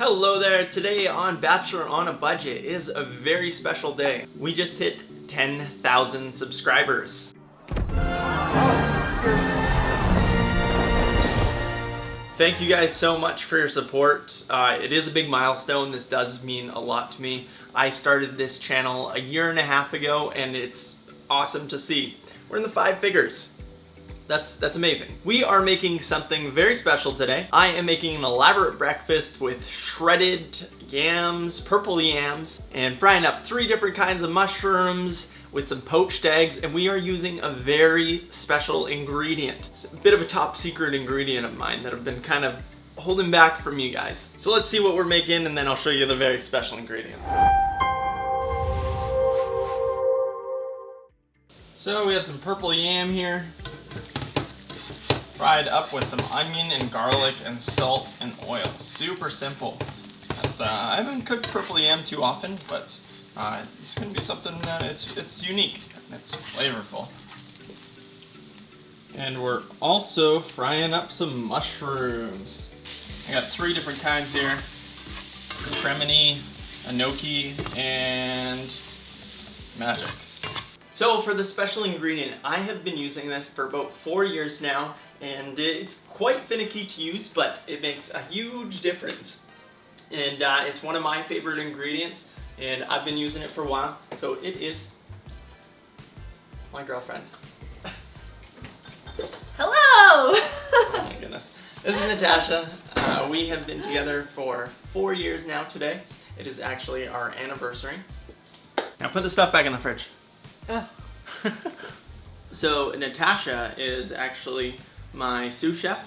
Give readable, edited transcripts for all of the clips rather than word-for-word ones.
Hello there. Today on Bachelor on a Budget is a very special day. We just hit 10,000 subscribers. Thank you guys so much for your support. It is a big milestone. This does mean a lot to me. I started this channel a year and a half ago and it's awesome to see. We're in the 5 figures. That's amazing. We are making something very special today. I am making an elaborate breakfast with shredded yams, purple yams, and frying up 3 different kinds of mushrooms with some poached eggs, and we are using a very special ingredient. It's a bit of a top secret ingredient of mine that I've been kind of holding back from you guys. So let's see what we're making and then I'll show you the very special ingredient. So we have some purple yam here, fried up with some onion and garlic and salt and oil. Super simple. I haven't cooked purple yam too often, but it's going to be something, it's unique, it's flavorful. And we're also frying up some mushrooms. I got 3 different kinds here: cremini, enoki, and magic. So for the special ingredient, I have been using this for about 4 years now, and it's quite finicky to use, but it makes a huge difference. And it's one of my favorite ingredients, and I've been using it for a while. So it is my girlfriend. Hello! Oh my goodness. This is Natasha. We have been together for 4 years now today. It is actually our anniversary. Now put the stuff back in the fridge. So Natasha is actually my sous chef,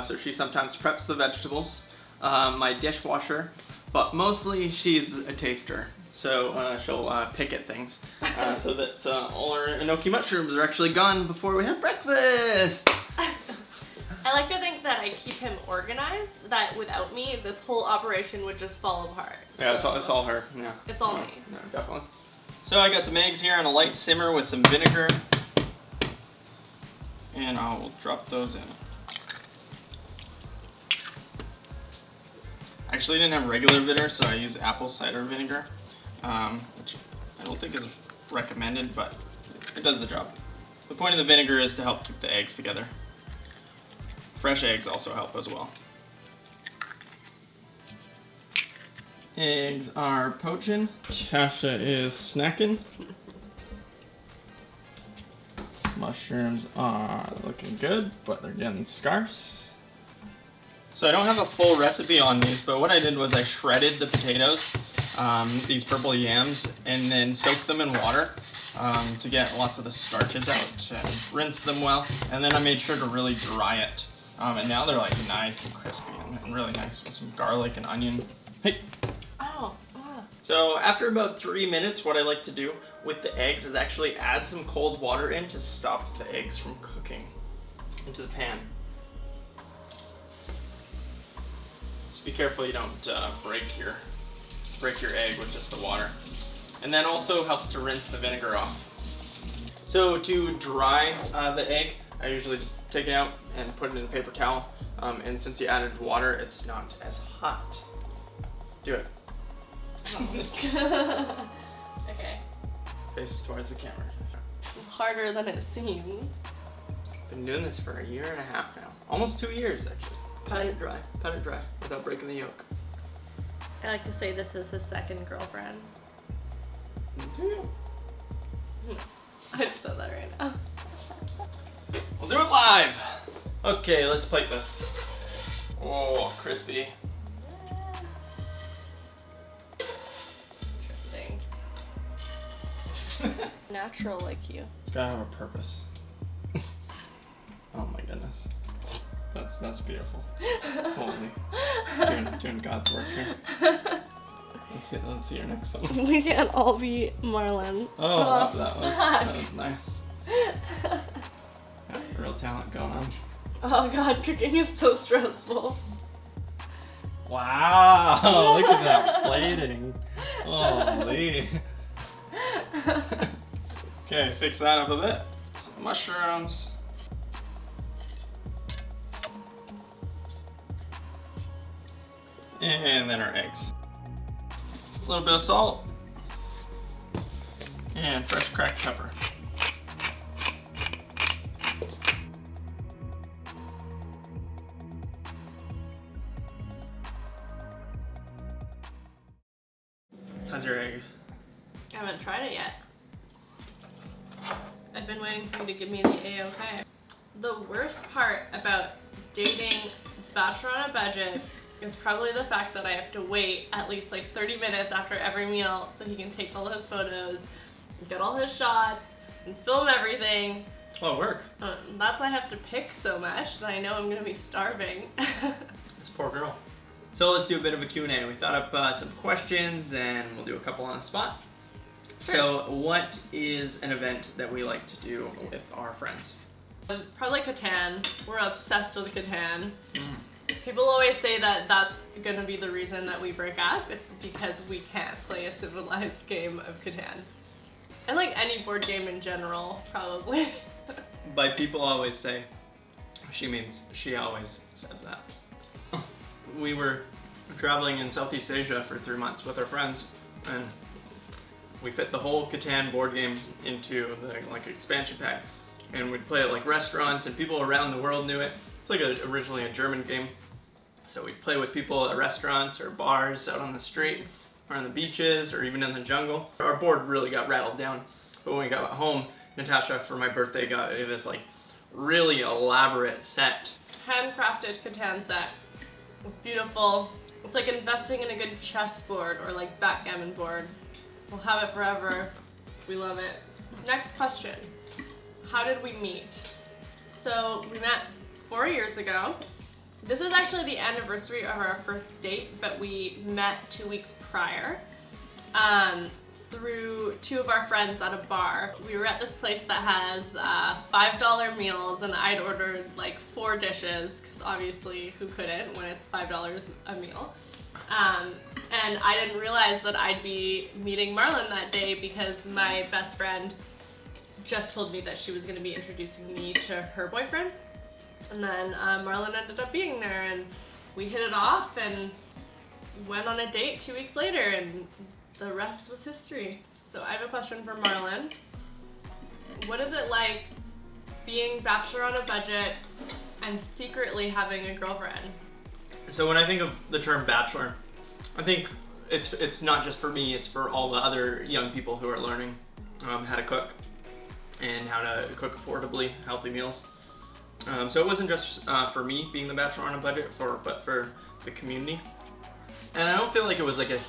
so she sometimes preps the vegetables, my dishwasher, but mostly she's a taster, so she'll pick at things, so that all our enoki mushrooms are actually gone before we have breakfast. I like to think that I keep him organized, that without me, this whole operation would just fall apart. Yeah, so it's all her. Yeah. It's all me. No, definitely. So I got some eggs here on a light simmer with some vinegar, and I will drop those in. Actually, I didn't have regular vinegar, so I used apple cider vinegar, which I don't think is recommended, but it does the job. The point of the vinegar is to help keep the eggs together. Fresh eggs also help as well. Eggs are poaching. Tasha is snacking. Mushrooms are looking good, but they're getting scarce. So I don't have a full recipe on these, but what I did was I shredded the potatoes, these purple yams, and then soaked them in water to get lots of the starches out and rinse them well. And then I made sure to really dry it. And now they're like nice and crispy and really nice with some garlic and onion. Hey! Oh, wow. So after about 3 minutes, what I like to do with the eggs is actually add some cold water in to stop the eggs from cooking into the pan. Just be careful you don't break your egg with just the water. And that also helps to rinse the vinegar off. So to dry the egg, I usually just take it out and put it in a paper towel. And since you added water, it's not as hot. Do it. Okay. Face towards the camera. Harder than it seems. Been doing this for a year and a half now. Almost 2 years, actually. Pat it dry without breaking the yolk. I like to say this is his second girlfriend. I just said that right now. We'll do it live! Okay, let's plate this. Oh, crispy. Interesting. Natural like you. It's gotta have a purpose. Oh my goodness. That's beautiful. Holy. Doing God's work here. Let's see your next one. We can't all be Marlon. Oh, that was nice. Got real talent going on. Oh god, cooking is so stressful. Wow, look at that plating. Holy. Okay, fix that up a bit. Some mushrooms. And then our eggs. A little bit of salt. And fresh cracked pepper. How's your egg? I haven't tried it yet. I've been waiting for you to give me the A-OK. The worst part about dating Bachelor on a budget is probably the fact that I have to wait at least like 30 minutes after every meal so he can take all his photos, and get all his shots, and film everything. It's a lot of work. That's why I have to pick so much, so I know I'm gonna be starving. This poor girl. So let's do a bit of a Q&A. We thought up some questions and we'll do a couple on the spot. Sure. So what is an event that we like to do with our friends? Probably Catan. We're obsessed with Catan. People always say that that's gonna be the reason that we break up. It's because we can't play a civilized game of Catan. And like any board game in general, probably. By people always say, she means she always says that. We were traveling in Southeast Asia for 3 months with our friends, and we fit the whole Catan board game into the like expansion pack, and we'd play at like restaurants, and people around the world knew it. It's like originally a German game, so we'd play with people at restaurants or bars, out on the street, or on the beaches, or even in the jungle. Our board really got rattled down, but when we got home, Natasha for my birthday got this like really elaborate set. Handcrafted Catan set. It's beautiful. It's like investing in a good chessboard or like backgammon board. We'll have it forever. We love it. Next question. How did we meet? So we met 4 years ago. This is actually the anniversary of our first date, but we met 2 weeks prior through two of our friends at a bar. We were at this place that has $5 meals, and I'd ordered like 4 dishes, because obviously who couldn't when it's $5 a meal. And I didn't realize that I'd be meeting Marlon that day because my best friend just told me that she was going to be introducing me to her boyfriend. And then Marlon ended up being there, and we hit it off and went on a date 2 weeks later, and the rest was history. So I have a question for Marlon. What is it like being Bachelor on a budget and secretly having a girlfriend? So when I think of the term bachelor, I think it's not just for me, it's for all the other young people who are learning how to cook and how to cook affordably healthy meals. So it wasn't just for me being the bachelor on a budget, but for the community. And I don't feel like it was like a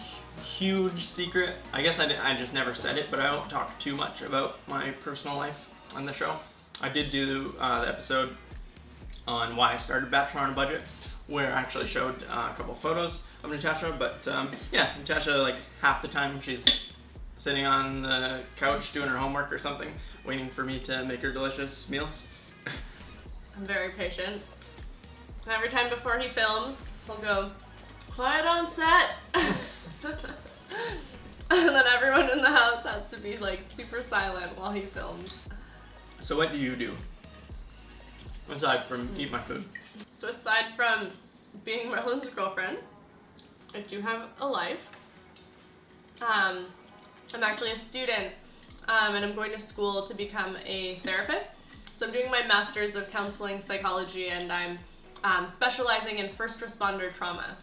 huge secret. I guess I just never said it, but I don't talk too much about my personal life on the show. I did do the episode on why I started Bachelor on a Budget, where I actually showed a couple photos of Natasha, but yeah, Natasha, like half the time she's sitting on the couch doing her homework or something, waiting for me to make her delicious meals. I'm very patient. And every time before he films, he'll go, "Quiet on set." And then everyone in the house has to be like super silent while he films. So what do you do aside from eat my food? So aside from being Marlon's girlfriend, I do have a life. I'm actually a student, and I'm going to school to become a therapist. So I'm doing my master's of counseling psychology, and I'm specializing in first responder trauma.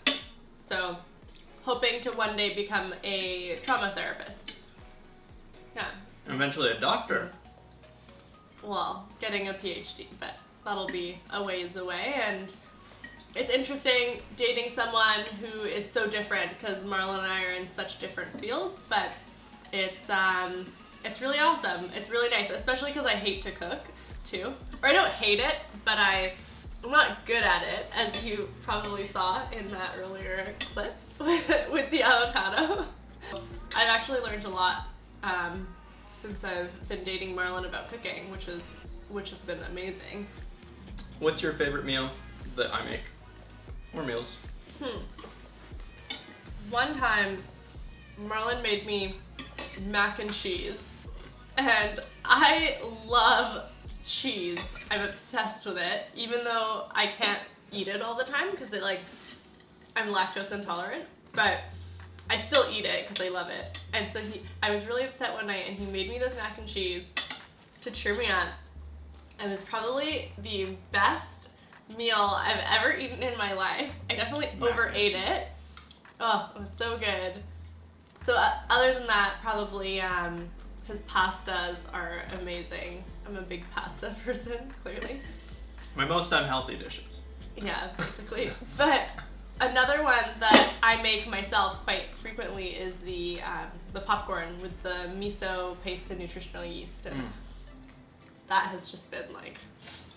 So hoping to one day become a trauma therapist. Yeah. Eventually a doctor. Well, getting a PhD, but that'll be a ways away. And it's interesting dating someone who is so different, because Marlon and I are in such different fields, but it's really awesome. It's really nice, especially because I hate to cook too. Or I don't hate it, but I'm not good at it, as you probably saw in that earlier clip with the avocado. I've actually learned a lot since I've been dating Marlon about cooking, which has been amazing. What's your favorite meal that I make? Or meals? One time, Marlon made me mac and cheese, and I love cheese. I'm obsessed with it, even though I can't eat it all the time, because I'm lactose intolerant, but I still eat it because I love it. And so I was really upset one night, and he made me this mac and cheese to cheer me up. It was probably the best meal I've ever eaten in my life. I definitely overate it. Oh, it was so good. So other than that, probably his pastas are amazing. I'm a big pasta person, clearly. My most unhealthy dishes. Yeah, basically. But another one that I make myself quite frequently is the popcorn with the miso paste and nutritional yeast. And that has just been like,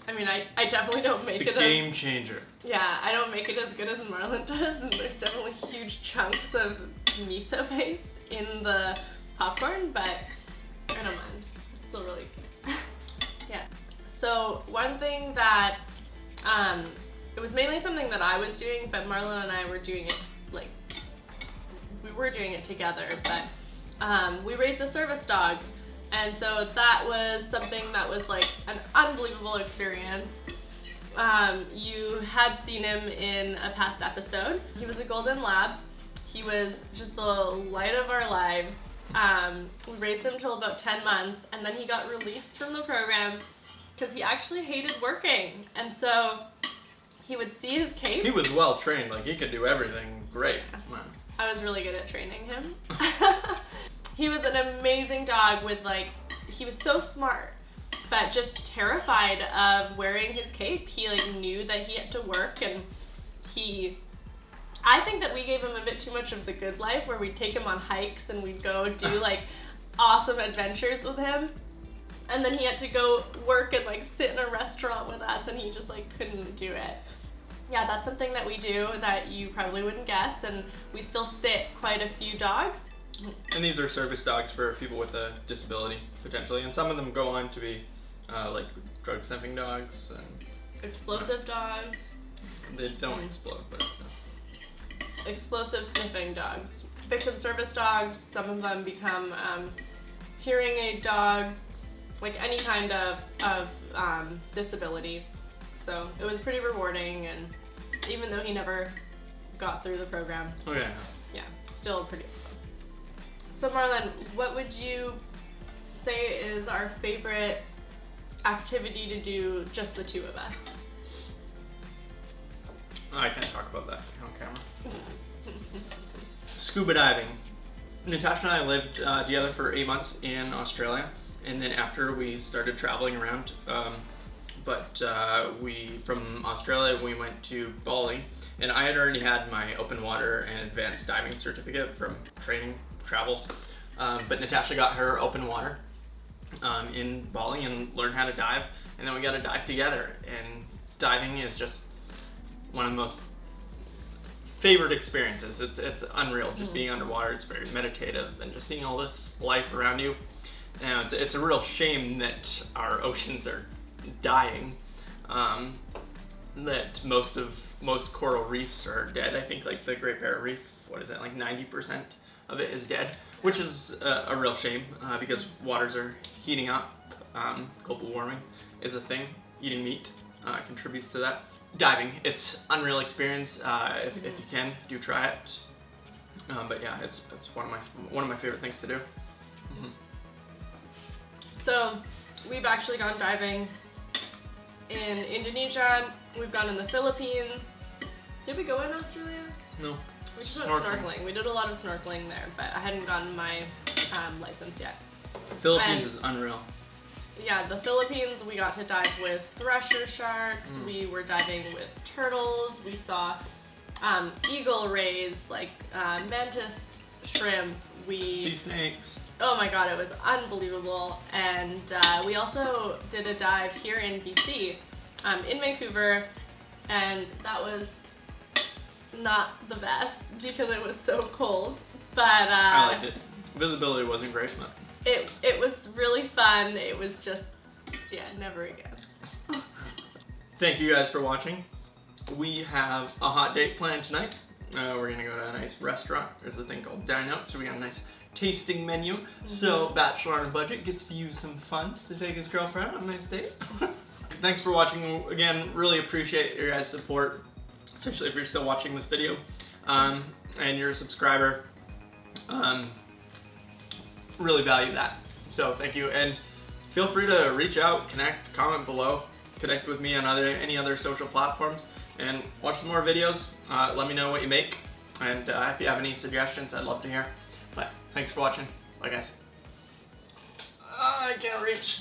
I mean, I definitely don't make it It's a game changer. Yeah, I don't make it as good as Marlon does, and there's definitely huge chunks of miso paste in the popcorn, but I don't mind. It's still really good. Yeah. So one thing that, it was mainly something that I was doing, but Marlon and I were doing it, like, we were doing it together, but we raised a service dog. And so that was something that was like an unbelievable experience. You had seen him in a past episode. He was a golden lab. He was just the light of our lives. We raised him till about 10 months, and then he got released from the program because he actually hated working. And so he would see his cape. He was well trained, like he could do everything great. Man. I was really good at training him. He was an amazing dog with like, he was so smart, but just terrified of wearing his cape. He like knew that he had to work, and I think that we gave him a bit too much of the good life where we'd take him on hikes and we'd go do like awesome adventures with him. And then he had to go work and like sit in a restaurant with us, and he just like couldn't do it. Yeah, that's something that we do that you probably wouldn't guess, and we still sit quite a few dogs. And these are service dogs for people with a disability, potentially. And some of them go on to be like drug sniffing dogs. And explosive dogs. They don't explode, but... Explosive sniffing dogs. Victim service dogs, some of them become hearing aid dogs, like any kind of disability. So it was pretty rewarding, and even though he never got through the program. Oh yeah. Yeah, still pretty fun. So Marlon, what would you say is our favorite activity to do, just the two of us? I can't talk about that on camera. Scuba diving. Natasha and I lived together for 8 months in Australia, and then after we started traveling around, from Australia we went to Bali, and I had already had my open water and advanced diving certificate from training travels, but Natasha got her open water in Bali and learned how to dive, and then we got to dive together. And diving is just one of the most favorite experiences. It's unreal just being underwater. It's very meditative, and just seeing all this life around you. And it's a real shame that our oceans are dying, that most coral reefs are dead. I think like the Great Barrier Reef, what is it, like 90% of it is dead, which is a real shame because waters are heating up. Global warming is a thing. Eating meat contributes to that. Diving, it's unreal experience. If you can, do try it. But yeah, it's one of my favorite things to do. Mm-hmm. So we've actually gone diving in Indonesia. We've gone in the Philippines. Did we go in Australia? No. We just went snorkeling. We did a lot of snorkeling there, but I hadn't gotten my license yet. Philippines is unreal. Yeah, the Philippines, we got to dive with thresher sharks. We were diving with turtles. We saw eagle rays, like mantis shrimp. Sea snakes. Oh my god, it was unbelievable. And we also did a dive here in BC, in Vancouver, and that was not the best because it was so cold. But I liked it. Visibility wasn't great, but it was really fun. It was just, yeah, never again. Thank you guys for watching. We have a hot date planned tonight. We're gonna go to a nice restaurant. There's a thing called Dine Out, so we got a nice tasting menu. So Bachelor on a budget gets to use some funds to take his girlfriend on a nice date. Thanks for watching again. Really appreciate your guys' support. especially if you're still watching this video, and you're a subscriber. Really value that. So thank you, and feel free to reach out, connect, comment below, connect with me on any other social platforms, and watch some more videos. Let me know what you make, and if you have any suggestions, I'd love to hear. But thanks for watching. Bye, guys. I can't reach.